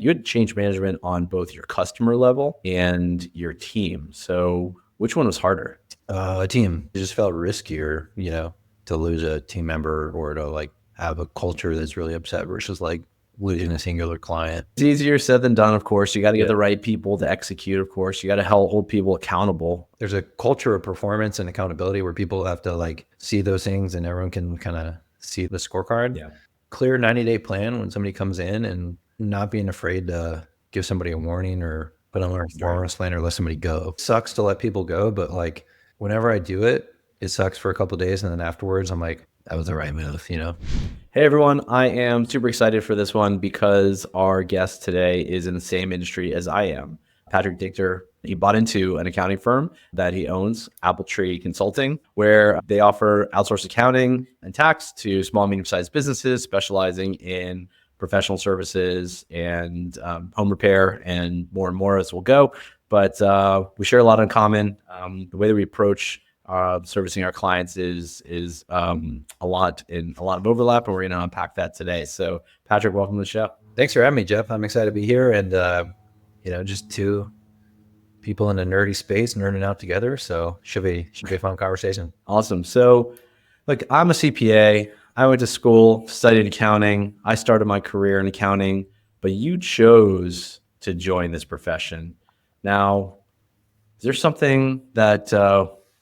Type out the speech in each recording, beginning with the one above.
You had change management on both your customer level and your team. So which one was harder? A team. It just felt riskier, to lose a team member or to like have a culture that's really upset versus like losing a singular client. It's easier said than done, of course. You got to get the right people to execute, of course. You got to hold people accountable. There's a culture of performance and accountability where people have to like see those things and everyone can kind of see the scorecard. Yeah. Clear 90-day plan when somebody comes in and not being afraid to give somebody a warning or put on a performance plan or let somebody go. It sucks to let people go, but like whenever I do it, it sucks for a couple of days. And then afterwards, I'm like, that was the right move, Hey, everyone. I am super excited for this one because our guest today is in the same industry as I am. Patrick Dichter, he bought into an accounting firm that he owns, AppleTree Consulting, where they offer outsourced accounting and tax to small and medium-sized businesses specializing in professional services and home repair and more as we'll go. But we share a lot in common. The way that we approach servicing our clients is a lot of overlap, and we're going to unpack that today. So, Patrick, welcome to the show. Thanks for having me, Jeff. I'm excited to be here, and just two people in a nerdy space nerding out together. So should be a fun conversation. Awesome. So, look, I'm a CPA. I went to school, studied accounting. I started my career in accounting, but you chose to join this profession. Now, is there something that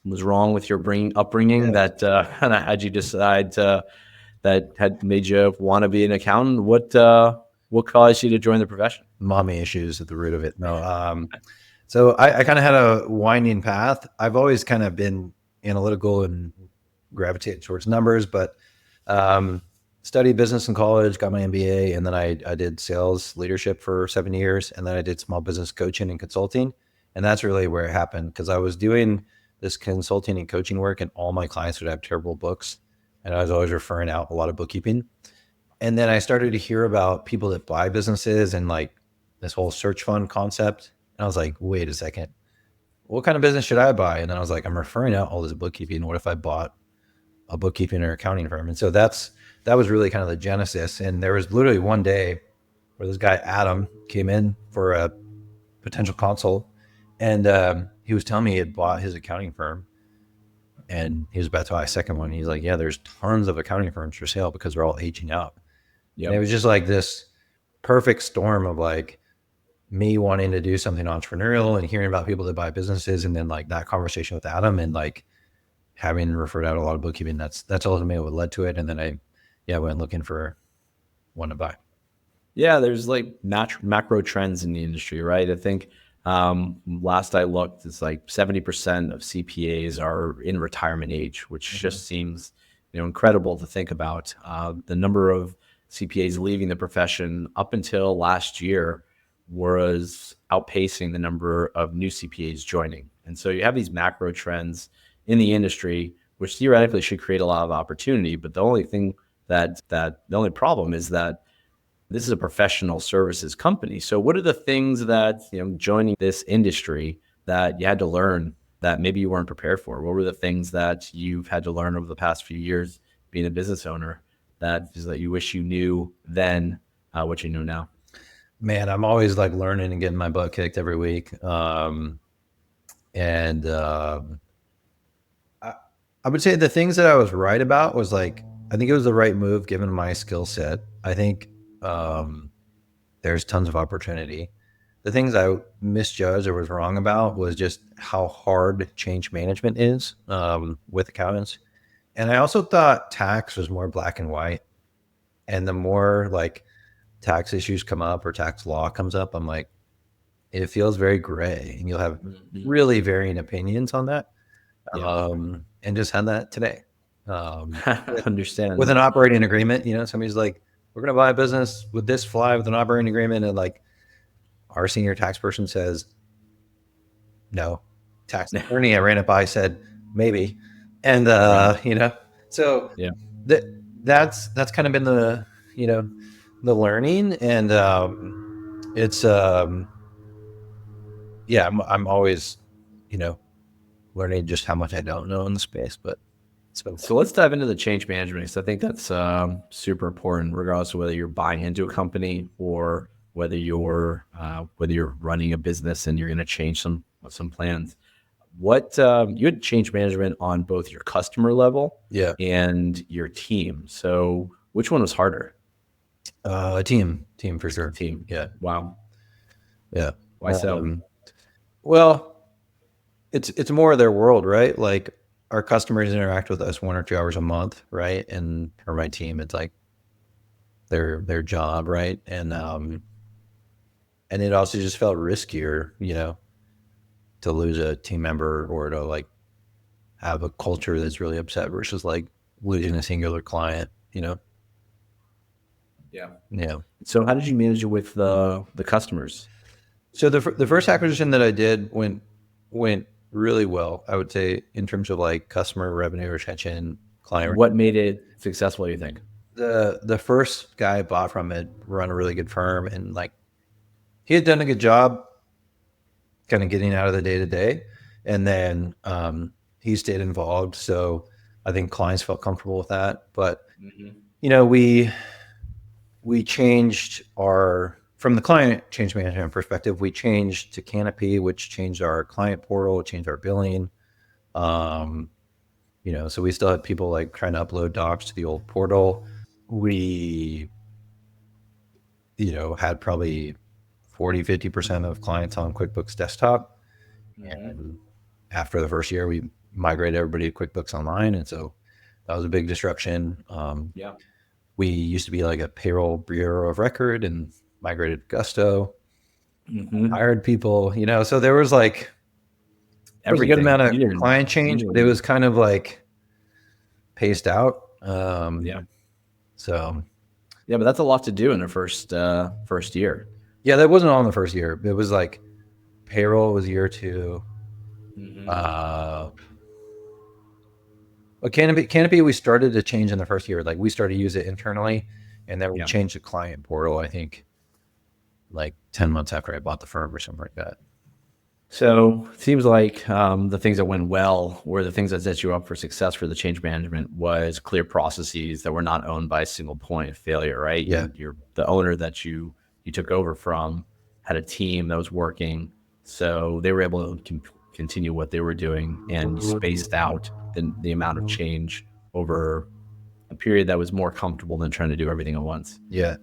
was wrong with your upbringing that had you decide that had made you want to be an accountant? What caused you to join the profession? Mommy issues at the root of it. No. So I kind of had a winding path. I've always kind of been analytical and gravitated towards numbers, but studied business in college, got my MBA, and then I did sales leadership for 7 years, and then I did small business coaching and consulting. And that's really where it happened, because I was doing this consulting and coaching work, and all my clients would have terrible books, and I was always referring out a lot of bookkeeping. And then I started to hear about people that buy businesses and like this whole search fund concept. And I was like, wait a second, what kind of business should I buy? And then I was like, I'm referring out all this bookkeeping. What if I bought a bookkeeping or accounting firm? And so that was really kind of the genesis. And there was literally one day where this guy, Adam, came in for a potential consult, and he was telling me he had bought his accounting firm, and he was about to buy a second one. He's like, yeah, there's tons of accounting firms for sale because they're all aging out. Yep. And it was just like this perfect storm of like me wanting to do something entrepreneurial and hearing about people that buy businesses, and then like that conversation with Adam and like having referred out a lot of bookkeeping. That's ultimately what led to it. And then I went looking for one to buy. Yeah, there's like macro trends in the industry, right? I think last I looked, it's like 70% of CPAs are in retirement age, which just seems incredible to think about. The number of CPAs leaving the profession up until last year was outpacing the number of new CPAs joining. And so you have these macro trends in the industry, which theoretically should create a lot of opportunity. But the only thing the only problem is that this is a professional services company. So what are the things that, joining this industry that you had to learn that maybe you weren't prepared for? What were the things that you've had to learn over the past few years being a business owner that you wish you knew then, what you know now? Man, I'm always like learning and getting my butt kicked every week. I would say the things that I was right about was like, I think it was the right move given my skill set. I think there's tons of opportunity. The things I misjudged or was wrong about was just how hard change management is with accountants. And I also thought tax was more black and white. And the more like tax issues come up or tax law comes up, I'm like, it feels very gray, and you'll have really varying opinions on that. Yeah. And just had that today. Understand. With an operating agreement, somebody's like, we're going to buy a business with this fly with an operating agreement. And like our senior tax person says, no. Tax attorney I ran it by said, maybe. And, so yeah, that's kind of been the learning. And it's, I'm always, learning just how much I don't know in the space, but so let's dive into the change management, because I think that's super important, regardless of whether you're buying into a company or whether you're running a business and you're going to change some plans. What you had change management on both your customer level and your team. So which one was harder? Team for sure. Team. Yeah. Wow. Yeah. Why so? Well, it's more of their world, right? Like our customers interact with us 1 or 2 hours a month, right? And for my team, it's like their job, right? And it also just felt riskier, to lose a team member or to like have a culture that's really upset versus like losing a singular client, Yeah. Yeah. So how did you manage it with the customers? So the first acquisition that I did went really well, I would say, in terms of like customer revenue retention, client. What made it successful, you think? The first guy I bought from had run a really good firm, and like he had done a good job kind of getting out of the day to day, and then he stayed involved. So I think clients felt comfortable with that. But we changed from the client change management perspective, we changed to Canopy, which changed our client portal, changed our billing. So we still had people like trying to upload docs to the old portal. We, had probably 40-50% of clients on QuickBooks Desktop. And after the first year, we migrated everybody to QuickBooks Online. And so that was a big disruption. We used to be like a payroll bureau of record and migrated to Gusto, hired people, so there was like a good amount of client change, but it was kind of like paced out. So but that's a lot to do in the first year. Yeah, that wasn't all in the first year. It was like payroll was year 2. But Canopy, we started to change in the first year. Like we started to use it internally, and then we changed the client portal, I think, like 10 months after I bought the firm or something like that. So it seems like the things that went well were the things that set you up for success for the change management was clear processes that were not owned by a single point of failure, right? Yeah. The owner that you took over from had a team that was working. So they were able to continue what they were doing and spaced out the amount of change over a period that was more comfortable than trying to do everything at once. Yeah.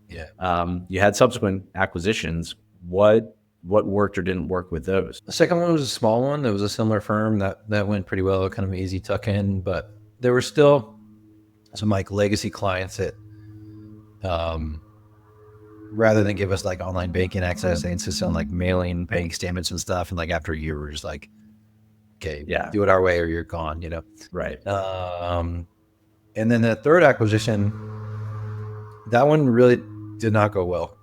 You had subsequent acquisitions. What worked or didn't work with those? The second one was a small one. It was a similar firm that went pretty well, kind of an easy tuck in, but there were still some like legacy clients that, rather than give us like online banking access, they insisted on like mailing bank statements and stuff. And like after a year, we're just like, okay, do it our way or you're gone, Right. And then the third acquisition, that one really did not go well.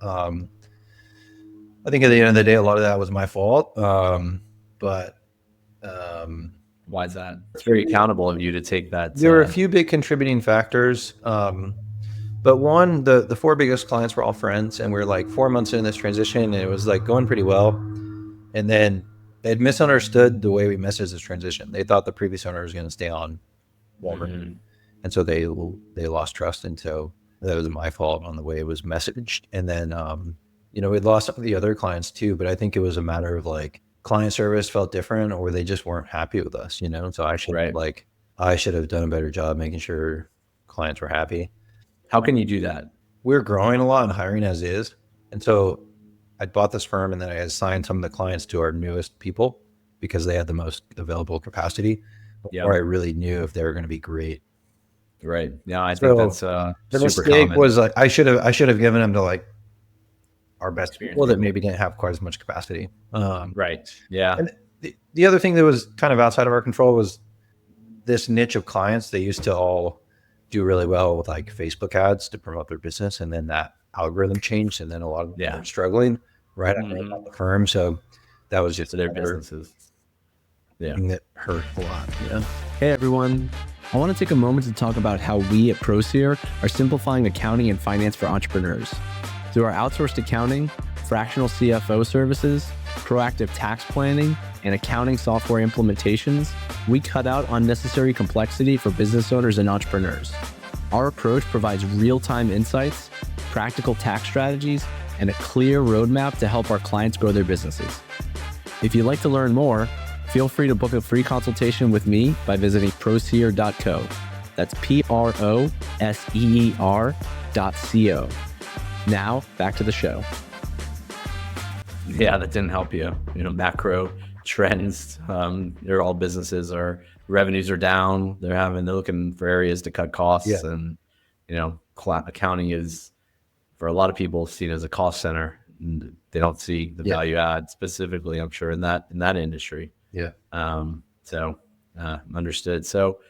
I think at the end of the day, a lot of that was my fault. But why is that? It's very accountable of you to take that. There were a few big contributing factors. But one, the 4 biggest clients were all friends, and we were like 4 months in this transition, and it was like going pretty well. And then they'd misunderstood the way we messaged this transition. They thought the previous owner was going to stay on Walmart. And so they lost trust. And so that was my fault on the way it was messaged. And then, we'd lost some of the other clients too, but I think it was a matter of like client service felt different, or they just weren't happy with us, So I should have done a better job making sure clients were happy. How can you do that? We're growing a lot and hiring as is. And so I bought this firm, and then I assigned some of the clients to our newest people because they had the most available capacity before I really knew if they were going to be great. Right. Yeah, I think that's the super mistake common. was like I should have given them to like our best people that maybe didn't have quite as much capacity. Right. Yeah. And the other thing that was kind of outside of our control was this niche of clients. They used to all do really well with like Facebook ads to promote their business, and then that algorithm changed, and then a lot of them were struggling right after I bought the firm. So that was just their businesses. Thing that hurt a lot. Yeah. Hey everyone. I want to take a moment to talk about how we at ProSeer are simplifying accounting and finance for entrepreneurs. Through our outsourced accounting, fractional CFO services, proactive tax planning, and accounting software implementations, we cut out unnecessary complexity for business owners and entrepreneurs. Our approach provides real-time insights, practical tax strategies, and a clear roadmap to help our clients grow their businesses. If you'd like to learn more, feel free to book a free consultation with me by visiting proseer.co. That's PROSEER.co. Now, back to the show. Yeah, that didn't help you. Macro trends. They're all businesses are revenues are down. They're looking for areas to cut costs, and accounting is for a lot of people seen as a cost center. And they don't see the value add specifically, I'm sure, in that industry. Yeah. Understood. So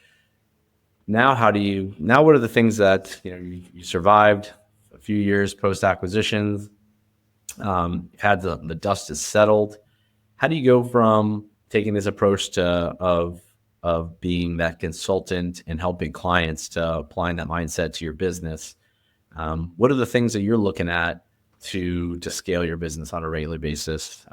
now what are the things that you survived a few years post acquisitions, had the dust is settled. How do you go from taking this approach of being that consultant and helping clients to applying that mindset to your business? What are the things that you're looking at to scale your business on a regular basis?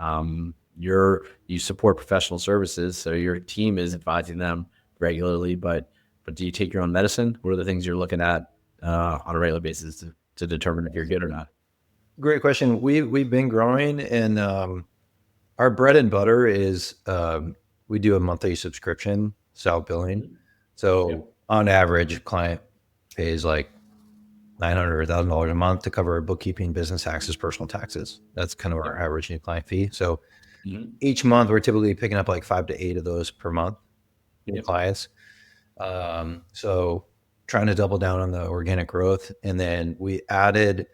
You support professional services, so your team is advising them regularly, but do you take your own medicine? What are the things you're looking at on a regular basis to determine if you're good or not? Great question. We've been growing, and our bread and butter is we do a monthly subscription style billing. So on average, a client pays like $900 or $1,000 a month to cover bookkeeping, business taxes, personal taxes. That's kind of our average new client fee. So each month we're typically picking up like 5 to 8 of those per month new clients. So trying to double down on the organic growth. And then we added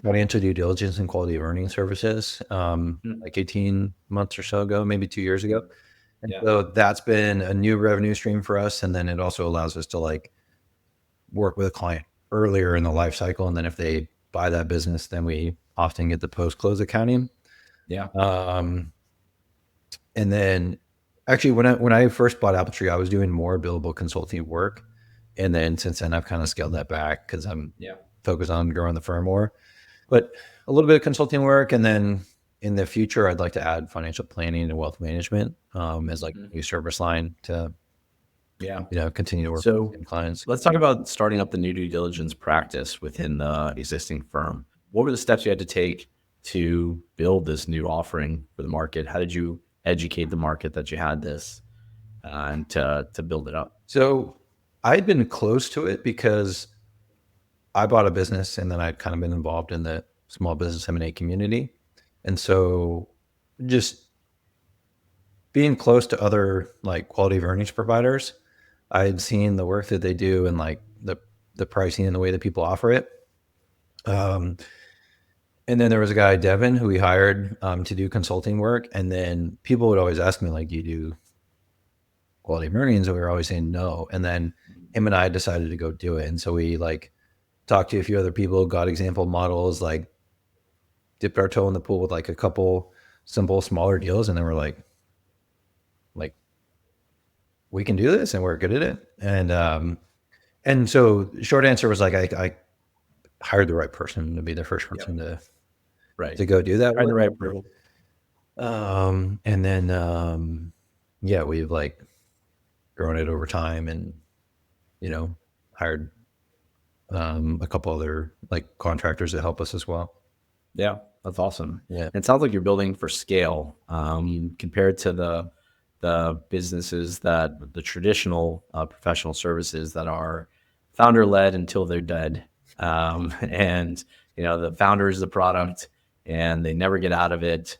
financial due diligence and quality of earnings services like 18 months or so ago, maybe 2 years ago. And so that's been a new revenue stream for us. And then it also allows us to like work with a client earlier in the life cycle. And then if they buy that business, then we often get the post-close accounting. And then actually when I first bought AppleTree, I was doing more billable consulting work. And then since then I've kind of scaled that back because I'm focused on growing the firm more, but a little bit of consulting work. And then in the future, I'd like to add financial planning and wealth management as like a new service line to continue to work with clients. Let's talk about starting up the new due diligence practice within the existing firm. What were the steps you had to take to build this new offering for the market? How did you educate the market that you had this and to build it up? So I'd been close to it because I bought a business and then I'd kind of been involved in the small business M&A community. And so just being close to other like quality of earnings providers, I had seen the work that they do and like the pricing and the way that people offer it. And then there was a guy, Devin, who we hired to do consulting work. And then people would always ask me like, do you do quality of earnings? And we were always saying no. And then him and I decided to go do it. And so we like talked to a few other people, got example models, like dipped our toe in the pool with like a couple simple, smaller deals. And then we're like, we can do this and we're good at it. And so short answer was like, I hired the right person to be the first person to go do that. The right person. And then, we've like grown it over time and, hired a couple other like contractors to help us as well. Yeah, that's awesome. Yeah. And it sounds like you're building for scale compared to the businesses that the traditional professional services that are founder led until they're dead. And, the founder is the product and they never get out of it.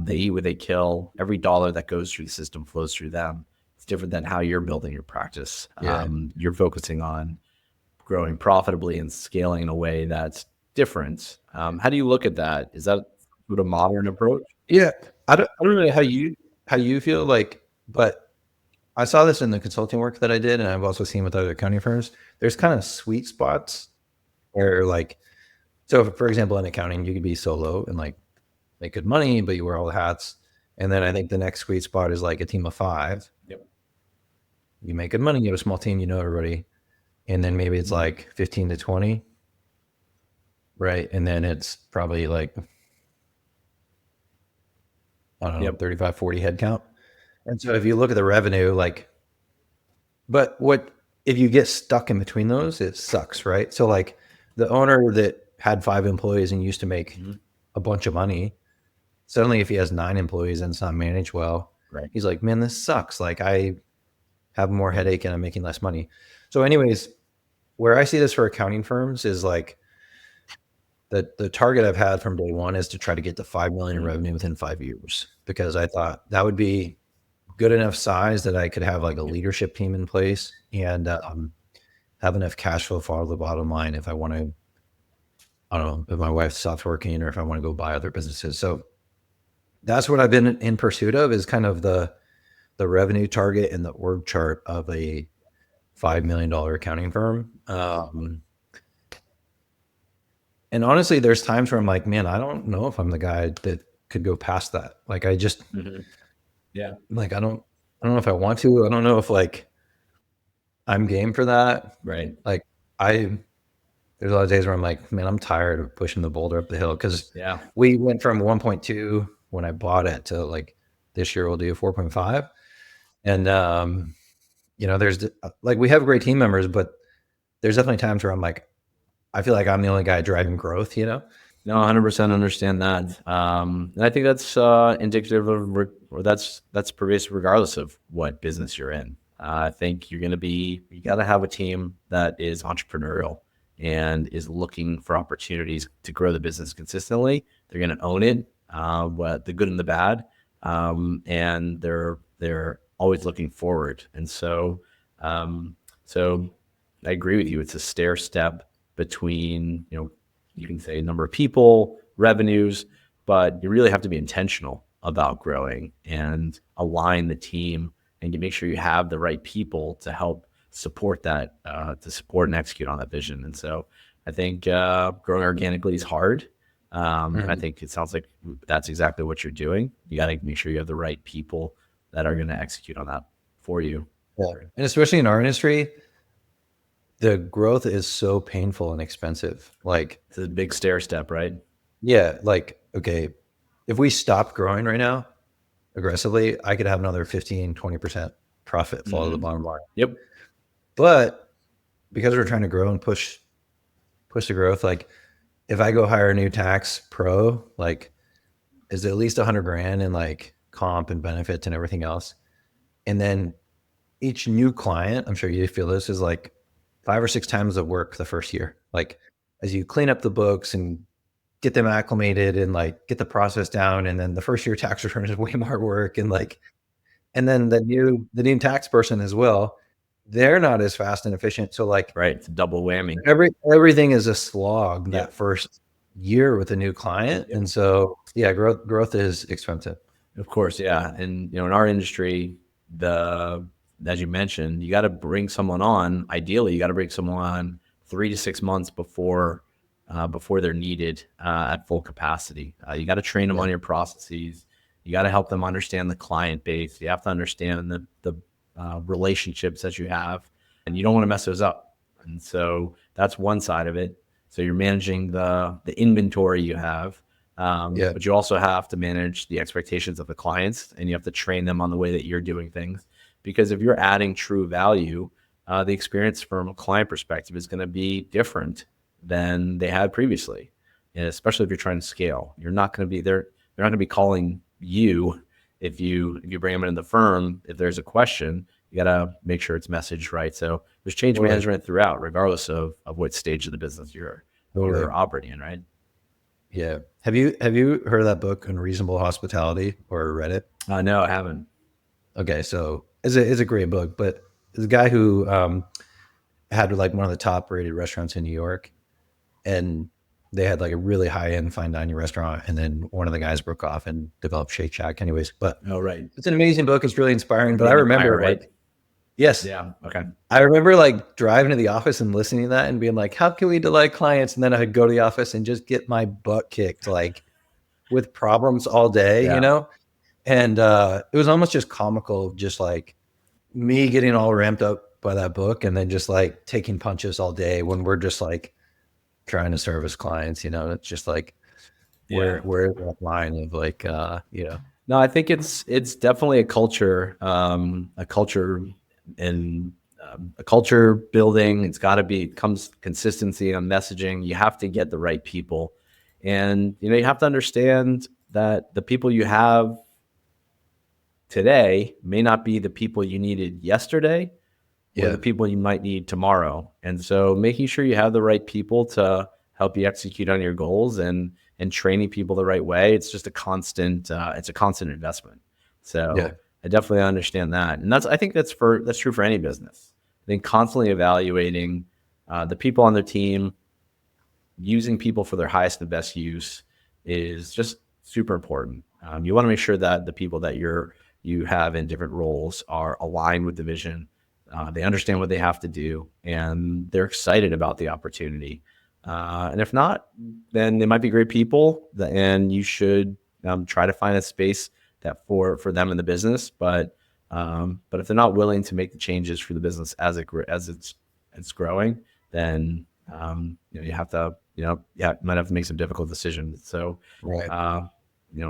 They eat what they kill. Every dollar that goes through the system flows through them. It's different than how you're building your practice. You're focusing on growing profitably and scaling in a way that's different. How do you look at that? Is that a modern approach? Yeah. I don't know how you feel like, but I saw this in the consulting work that I did. And I've also seen with other accounting firms, there's kind of sweet spots where like, so for example, in accounting, you could be solo and like make good money, but you wear all the hats. And then I think the next sweet spot is like a team of 5. Yep. You make good money, you have a small team, you know everybody. And then maybe it's like 15 to 20. Right. And then it's probably like, I don't know, 35, 40 head count. And so if you look at the revenue, like, but if you get stuck in between those, it sucks, right? So like the owner that had 5 employees and used to make a bunch of money. Suddenly, if he has 9 employees and it's not managed well, Right. he's like, man, this sucks. Like I have more headache and I'm making less money. So anyways, where I see this for accounting firms is like the target I've had from day one is to try to get to 5 million in revenue within 5 years, because I thought that would be good enough size that I could have like a leadership team in place and have enough cash flow fall to the bottom line if I want to, I don't know, if my wife stops working or if I want to go buy other businesses. So that's what I've been in pursuit of, is kind of the revenue target and the org chart of a $5 million accounting firm. And honestly, there's times where I'm like, man, I don't know if I'm the guy that could go past that. Like I just, like, I don't know if I want to. I don't know if like I'm game for that. Right. Like there's a lot of days where I'm like, man, I'm tired of pushing the boulder up the hill, because we went from 1.2 when I bought it to like this year we'll do 4.5. And, there's like, we have great team members, but there's definitely times where I'm like, I feel like I'm the only guy driving growth, No, 100% understand that. And I think that's indicative of, or that's pervasive regardless of what business you're in. I think you got to have a team that is entrepreneurial and is looking for opportunities to grow the business consistently. They're going to own it, what the good and the bad, and they're always looking forward. And so I agree with you. It's a stair step between, you can say number of people, revenues, but you really have to be intentional about growing and align the team and make sure you have the right people to help support that, to support and execute on that vision. And so I think growing organically is hard. I think it sounds like that's exactly what you're doing. You got to make sure you have the right people that are going to execute on that for you. Yeah. And especially in our industry, the growth is so painful and expensive. Like it's a big stair step, right? Yeah. Like, okay, if we stopped growing right now aggressively, I could have another 15, 20% profit fall to the bottom line. Yep. But because we're trying to grow and push the growth, like if I go hire a new tax pro, like is it at least $100,000 in like comp and benefits and everything else. And then each new client, I'm sure you feel this, is like 5 or 6 times the work the first year. Like as you clean up the books and get them acclimated and like get the process down. And then the first year tax return is way more work. And like, and then the new tax person as well, they're not as fast and efficient. So like, right. It's a double whammy. Everything is a slog that first year with a new client. And so, growth is expensive. Of course. Yeah. And, in our industry, as you mentioned, you got to bring someone on. Ideally, you got to bring someone on 3 to 6 months before they're needed at full capacity. You got to train them on your processes. You got to help them understand the client base. You have to understand the relationships that you have, and you don't want to mess those up. And so that's one side of it. So you're managing the inventory you have, but you also have to manage the expectations of the clients, and you have to train them on the way that you're doing things. Because if you're adding true value, the experience from a client perspective is going to be different than they had previously. And especially if you're trying to scale, you're not going to be there. They're not going to be calling you if you bring them into the firm. If there's a question, you got to make sure it's messaged right. So there's change management throughout, regardless of what stage of the business you're operating in, right? Yeah. Have you heard of that book, Unreasonable Hospitality, or read it? No, I haven't. Okay, so it's a great book, but there's a guy who had like one of the top rated restaurants in New York, and they had like a really high end fine dining restaurant, and then one of the guys broke off and developed Shake Shack. Anyways, but it's an amazing book. It's really inspiring. But I remember, right? Yes. Yeah. Okay. I remember like driving to the office and listening to that and being like, how can we delight clients? And then I'd go to the office and just get my butt kicked, like with problems all day, And it was almost just comical, just like me getting all ramped up by that book and then just like taking punches all day when we're just like trying to service clients, it's just like, where's that line of like, No, I think it's definitely a culture and a culture building. It's got to be, comes consistency on messaging. You have to get the right people. And, you have to understand that the people you have today may not be the people you needed yesterday or the people you might need tomorrow. And so making sure you have the right people to help you execute on your goals and training people the right way. It's just a constant, it's a constant investment. So I definitely understand that. And I think that's true for any business. I think constantly evaluating the people on their team, using people for their highest and best use is just super important. You want to make sure that the people that you have in different roles are aligned with the vision. They understand what they have to do, and they're excited about the opportunity. And if not, then they might be great people, and you should try to find a space that for them in the business. But if they're not willing to make the changes for the business as it's growing, then you have to might have to make some difficult decisions. So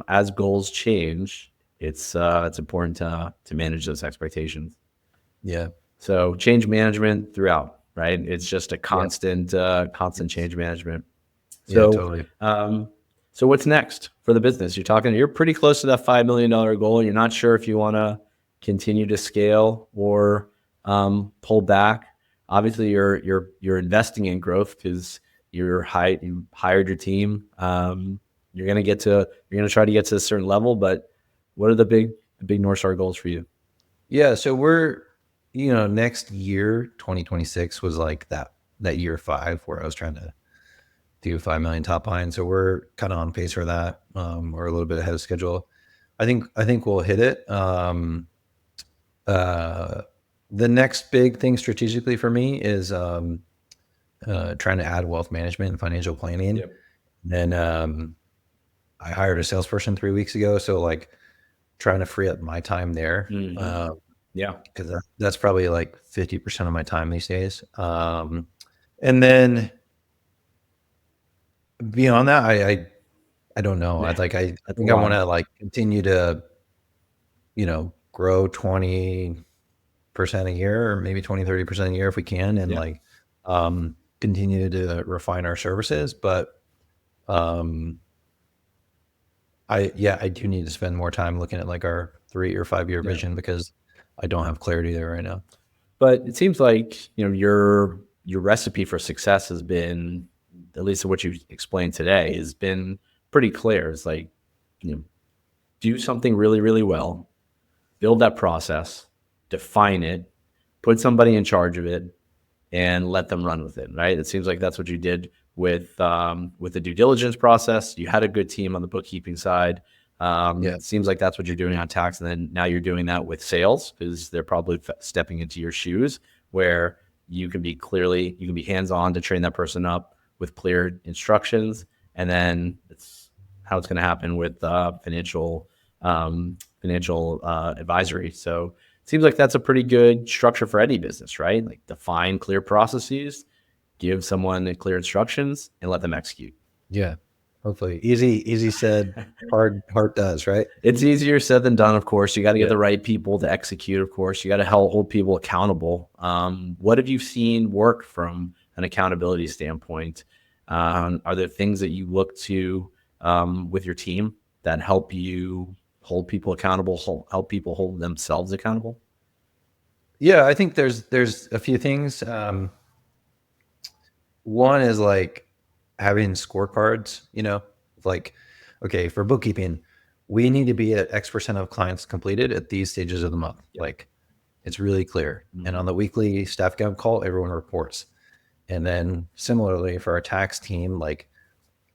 as goals change, it's important to manage those expectations. Yeah. So change management throughout, right? It's just a constant change management. So, totally. So what's next for the business? You're pretty close to that $5 million goal. You're not sure if you want to continue to scale or pull back. Obviously, you're investing in growth because you hired your team. You're going to try to get to a certain level, but what are the big North Star goals for you? Yeah. So we're, next year, 2026 was like that year 5 where I was trying to do 5 million top line. So we're kind of on pace for that. We're a little bit ahead of schedule. I think we'll hit it. The next big thing strategically for me is trying to add wealth management and financial planning. Yep. Then I hired a salesperson 3 weeks ago. So like trying to free up my time there. Mm-hmm. Because that's probably like 50% of my time these days. And then beyond that, I don't know. Yeah. I think I want to like continue to, grow 20% a year or maybe 20-30% a year if we can, and continue to refine our services. But I do need to spend more time looking at like our 3 or 5 year vision because I don't have clarity there right now. But it seems like your recipe for success has been, at least what you explained today, has been pretty clear. It's like do something really, really well, build that process, define it, put somebody in charge of it, and let them run with it. Right? It seems like that's what you did with the due diligence process. You had a good team on the bookkeeping side. It seems like that's what you're doing on tax, and then now you're doing that with sales because they're probably stepping into your shoes where you can be hands-on to train that person up with clear instructions, and then it's how it's going to happen with financial advisory. So it seems like that's a pretty good structure for any business, right? Like define clear processes, give someone clear instructions, and let them execute. Yeah. Hopefully easy said, hard does, right? It's easier said than done. Of course, you got to get the right people to execute. Of course, you got to hold people accountable. What have you seen work from an accountability standpoint? Are there things that you look to with your team that help you hold people accountable, help people hold themselves accountable? Yeah, I think there's a few things. One is like having scorecards, like, okay, for bookkeeping, we need to be at X% of clients completed at these stages of the month. Yep. Like it's really clear. Mm-hmm. And on the weekly staff account call, everyone reports. And then similarly for our tax team, like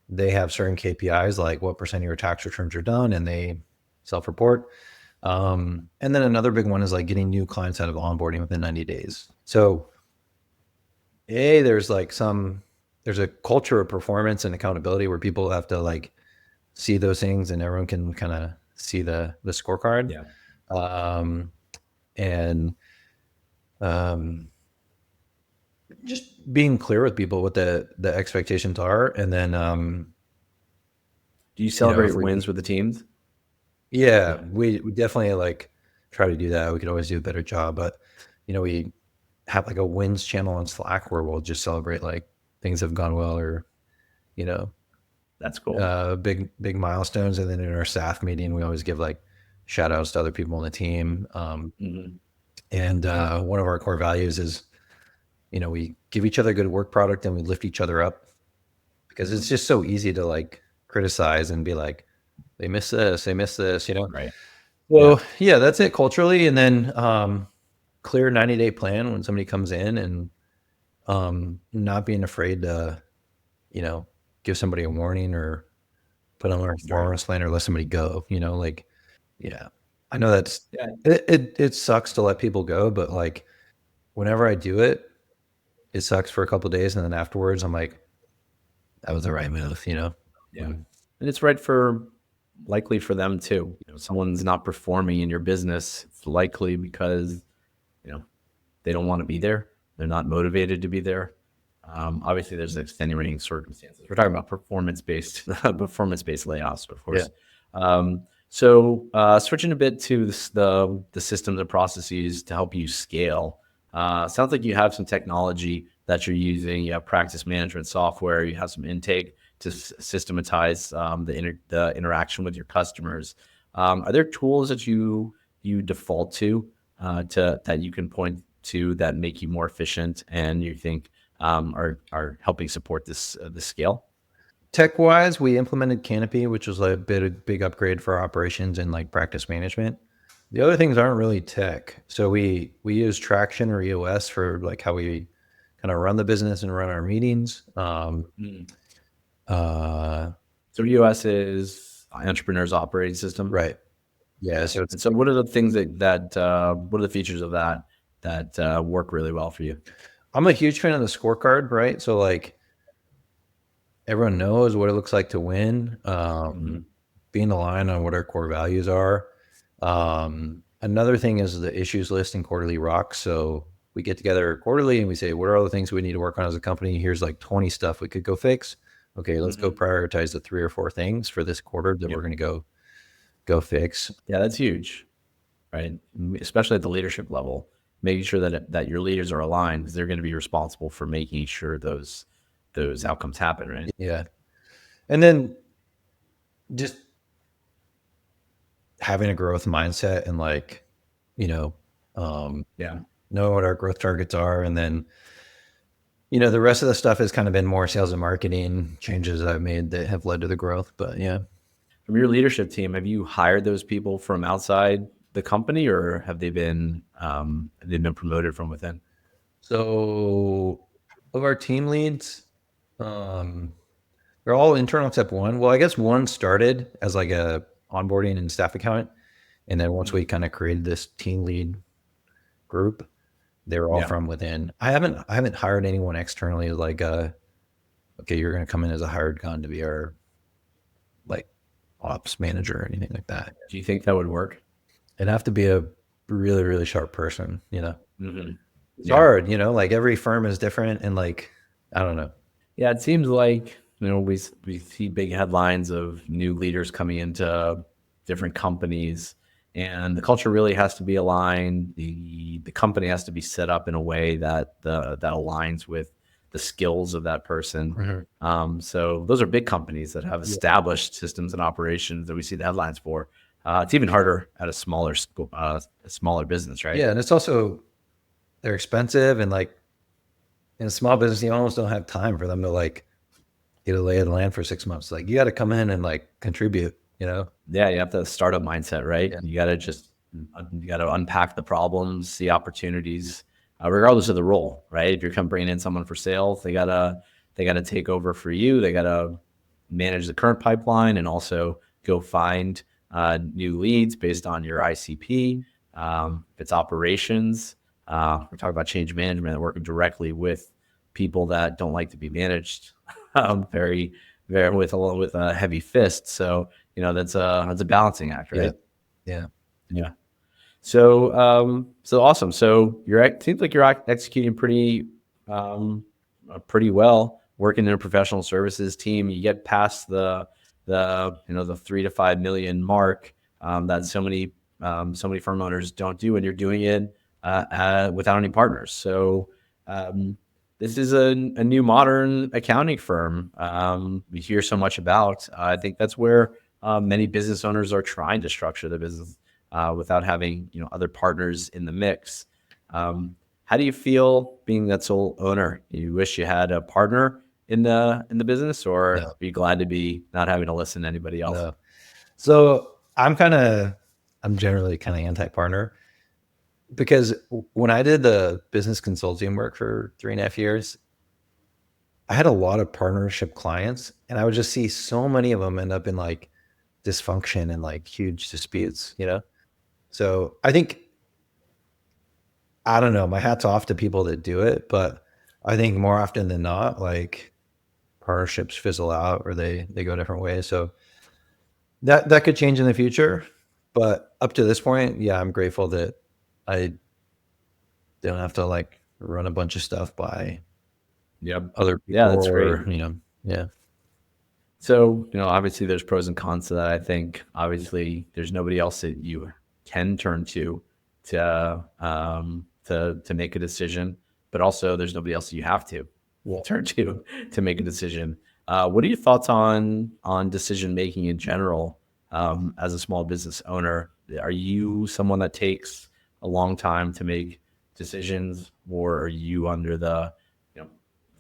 they have certain KPIs, like what % of your tax returns are done and they self-report. And then another big one is like getting new clients out of onboarding within 90 days. So there's a culture of performance and accountability where people have to like see those things and everyone can kind of see the scorecard. Yeah. And just being clear with people what the expectations are. And then, do you celebrate wins with the teams? Yeah, we definitely like try to do that. We could always do a better job, but we have like a wins channel on Slack where we'll just celebrate like things have gone well, or, you know, That's cool. big milestones. And then in our staff meeting, we always give like shout outs to other people on the team. Mhm. And one of our core values is, we give each other good work product and we lift each other up, because it's just so easy to like criticize and be like, they miss this. Right. So yeah, that's it culturally. And then clear 90-day plan when somebody comes in, and not being afraid to, give somebody a warning or put on a performance plan or let somebody go, like, yeah, I know Yeah. it sucks to let people go, but like whenever I do it, it sucks for a couple of days. And then afterwards I'm like, that was the right move, Yeah. And it's likely for them too. Someone's not performing in your business, it's likely because, you know, they don't want to be there. They're not motivated to be there. Obviously there's extenuating circumstances. We're talking about performance-based layoffs, of course. So switching a bit to the systems and processes to help you scale. Sounds like you have some technology that you're using. You have practice management software. You have some intake to systematize the interaction with your customers. Are there tools that you default to that you can point to that make you more efficient and you think are helping support this scale? Tech wise, we implemented Canopy, which was a big upgrade for our operations and like practice management. The other things aren't really tech. So we use Traction or EOS for like how we kind of run the business and run our meetings. Mm. So EOS is Entrepreneur's Operating System. Right. Yeah. So And so what are the things what are the features of that work really well for you? I'm a huge fan of the scorecard, right? So like everyone knows what it looks like to win, being aligned on what our core values are. Another thing is the issues list and quarterly rocks. So we get together quarterly and we say, what are all the things we need to work on as a company? Here's like 20 stuff we could go fix. Okay, let's go prioritize the 3 or 4 things for this quarter that we're going to go fix. Yeah, that's huge, right? Especially at the leadership level, making sure that your leaders are aligned because they're going to be responsible for making sure those outcomes happen, right? Yeah. And then just having a growth mindset and like, know what our growth targets are. And then, the rest of the stuff has kind of been more sales and marketing changes I've made that have led to the growth. But yeah. From your leadership team, have you hired those people from outside the company, or have they been promoted from within? So of our team leads, they're all internal except one. Well, I guess one started as like a onboarding and staff accountant. And then once we kind of created this team lead group, they were all from within. I haven't hired anyone externally like okay, you're going to come in as a hired gun to be our like ops manager or anything like that. Do you think that would work? It'd have to be a really, really sharp person, Mm-hmm. It's hard, like every firm is different. And like, I don't know. Yeah, it seems like, we see big headlines of new leaders coming into different companies, and the culture really has to be aligned. The company has to be set up in a way that that aligns with the skills of that person. So those are big companies that have established systems and operations that we see the headlines for. It's even harder at a smaller business, right? Yeah, and it's also they're expensive, and like in a small business, you almost don't have time for them to like get a lay of the land for 6 months. Like you got to come in and like contribute, Yeah, you have the startup mindset, right? You got to unpack the problems, see opportunities, regardless of the role, right? If you're bringing in someone for sales, they gotta take over for you. They gotta manage the current pipeline and also go find new leads based on your ICP. If it's operations, we're talking about change management, working directly with people that don't like to be managed, very with a heavy fist. So that's a balancing act, right? Yeah. So awesome. So seems like you're executing pretty well, working in a professional services team. You get past the 3 to 5 million mark that so many firm owners don't do, and you're doing it without any partners. So this is a new modern accounting firm we hear so much about. I think that's where many business owners are trying to structure the business without having other partners in the mix. How do you feel being that sole owner? You wish you had a partner in the business, or No. are you glad to be not having to listen to anybody else? No. So I'm generally kind of anti-partner, because when I did the business consulting work for 3.5 years, I had a lot of partnership clients, and I would just see so many of them end up in like dysfunction and like huge disputes, So I think, I don't know, my hat's off to people that do it, but I think more often than not, like partnerships fizzle out or they go different ways. So that could change in the future, but up to this point, yeah, I'm grateful that I don't have to like run a bunch of stuff by Yep. other people. Yeah, that's great. Or, yeah. So, obviously there's pros and cons to that. I think obviously there's nobody else that you can turn to make a decision, but also there's nobody else that you have to turn to make a decision. What are your thoughts on decision making in general as a small business owner? Are you someone that takes a long time to make decisions, or are you under the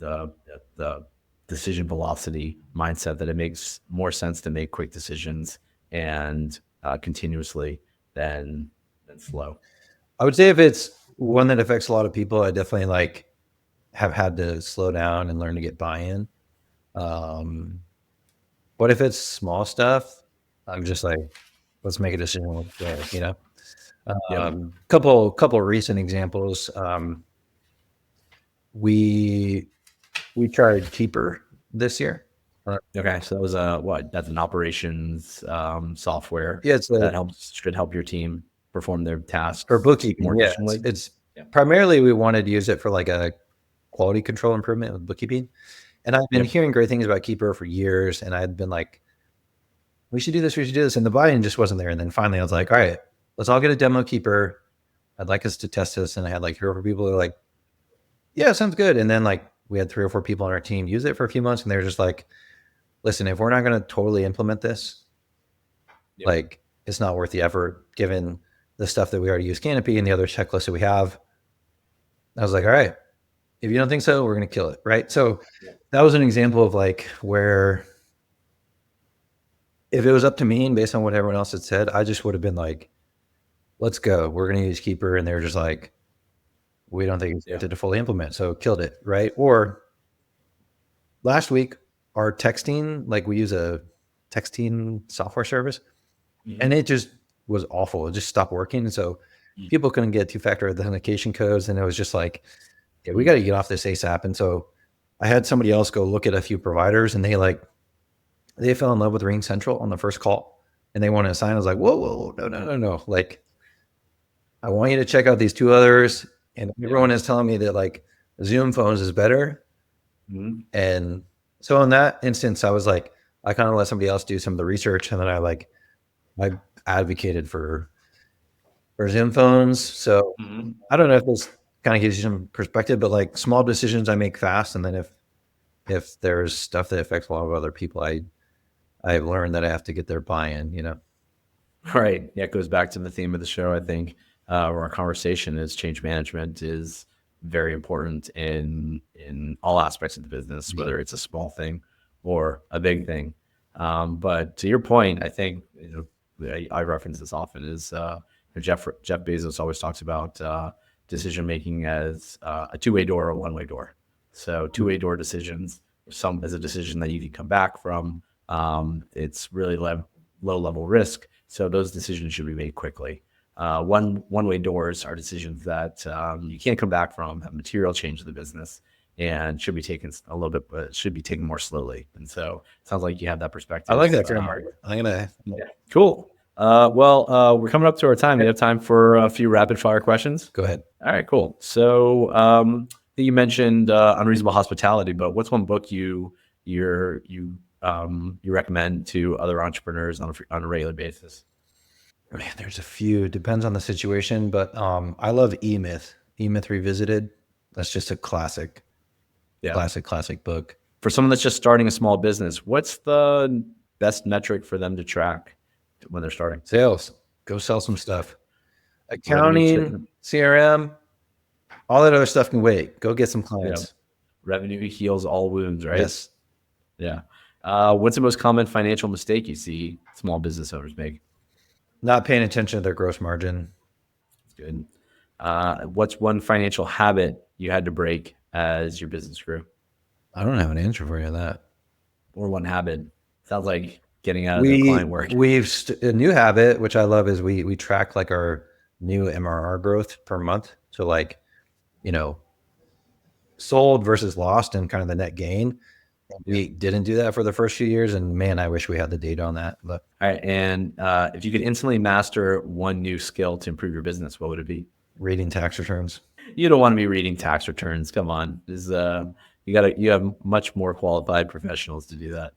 the decision velocity mindset that it makes more sense to make quick decisions and continuously than slow? I would say if it's one that affects a lot of people, I definitely like have had to slow down and learn to get buy-in. But if it's small stuff, I'm just like, let's make a decision. Let's go, Yep. Couple recent examples. We tried Keeper this year. Okay, so that was that's an operations software Yeah, it's that should help your team perform their tasks for bookkeeping. more Yeah, efficiently. it's primarily we wanted to use it for like a quality control improvement with bookkeeping. And I've been hearing great things about Keeper for years, and I'd been like, we should do this, and the buy-in just wasn't there. And then finally I was like, all right, let's all get a demo Keeper. I'd like us to test this. And I had like 3 or 4 people who were like, yeah, sounds good. And then like we had 3 or 4 people on our team use it for a few months, and they were just like, listen, if we're not going to totally implement this, like it's not worth the effort given the stuff that we already use Canopy and the other checklists that we have. I was like, all right, if you don't think so, we're going to kill it. Right. So that was an example of like where if it was up to me and based on what everyone else had said, I just would have been like, let's go. We're going to use Keeper. And they're just like, we don't think it's to fully implement. So killed it. Right. Or last week, our texting, like we use a texting software service, and it just was awful. It just stopped working. And so people couldn't get 2-factor authentication codes. And it was just like, yeah, we got to get off this ASAP. And so I had somebody else go look at a few providers, and they fell in love with Ring Central on the first call, and they wanted to sign. I was like, whoa, no. Like, I want you to check out these 2 others. And everyone is telling me that like Zoom phones is better. And so in that instance, I was like, I kind of let somebody else do some of the research, and then I advocated for Zoom phones. So I don't know if this kind of gives you some perspective, but like small decisions I make fast, and then if there's stuff that affects a lot of other people, I've learned that I have to get their buy-in. Right. Yeah, it goes back to the theme of the show, I think, or our conversation is change management is very important in all aspects of the business, whether it's a small thing or a big thing. But to your point, I think I reference this often is Jeff Bezos always talks about decision making as a 2-way door or a 1-way door. So 2-way door decisions, some as a decision that you can come back from. It's really low level risk. So those decisions should be made quickly. One-way doors are decisions that you can't come back from, have material change to the business, and should be taken a little bit, but should be taken more slowly. And so it sounds like you have that perspective. I like that framework. Cool. We're coming up to our time. You have time for a few rapid fire questions? Go ahead. All right, cool. So I think you mentioned Unreasonable Hospitality, but what's one book you recommend to other entrepreneurs on a regular basis? Man, there's a few, depends on the situation, but I love E-Myth Revisited. That's just a classic book. For someone that's just starting a small business, what's the best metric for them to track when they're starting? Sales, go sell some stuff. Revenue Accounting, CRM, all that other stuff can wait. Go get some clients. Revenue heals all wounds, right? Yes. Yeah. What's the most common financial mistake you see small business owners make? Not paying attention to their gross margin. That's good. What's one financial habit you had to break as your business grew? I don't have an answer for you on that. Or one habit? Sounds like getting out of the client work. A new habit, which I love, is we track like our new MRR growth per month. So like, sold versus lost and kind of the net gain. We didn't do that for the first few years, and man, I wish we had the data on that. But all right, and if you could instantly master one new skill to improve your business, what would it be? reading tax returns. You don't want to be reading tax returns. Come on, you have much more qualified professionals to do that.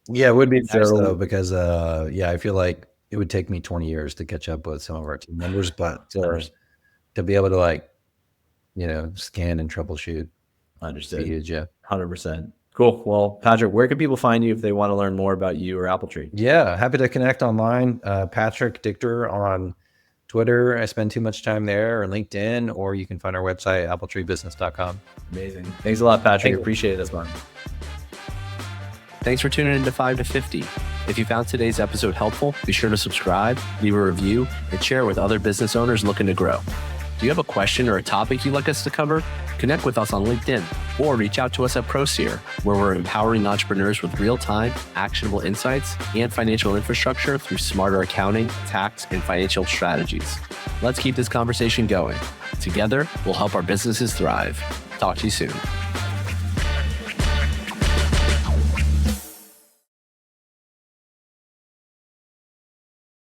Yeah, it would be nice though, because I feel like it would take me 20 years to catch up with some of our team members, but to be able to scan and troubleshoot. Understood. Huge, yeah. 100%. Cool. Well, Patrick, where can people find you if they want to learn more about you or AppleTree? Yeah, happy to connect online. Patrick Dichter on Twitter. I spend too much time there, or LinkedIn, or you can find our website, appletreebusiness.com. Amazing. Thanks a lot, Patrick. Appreciate it this month. Thanks for tuning in to 5 to 50. If you found today's episode helpful, be sure to subscribe, leave a review, and share it with other business owners looking to grow. Do you have a question or a topic you'd like us to cover? Connect with us on LinkedIn or reach out to us at ProSeer, where we're empowering entrepreneurs with real-time, actionable insights and financial infrastructure through smarter accounting, tax, and financial strategies. Let's keep this conversation going. Together, we'll help our businesses thrive. Talk to you soon.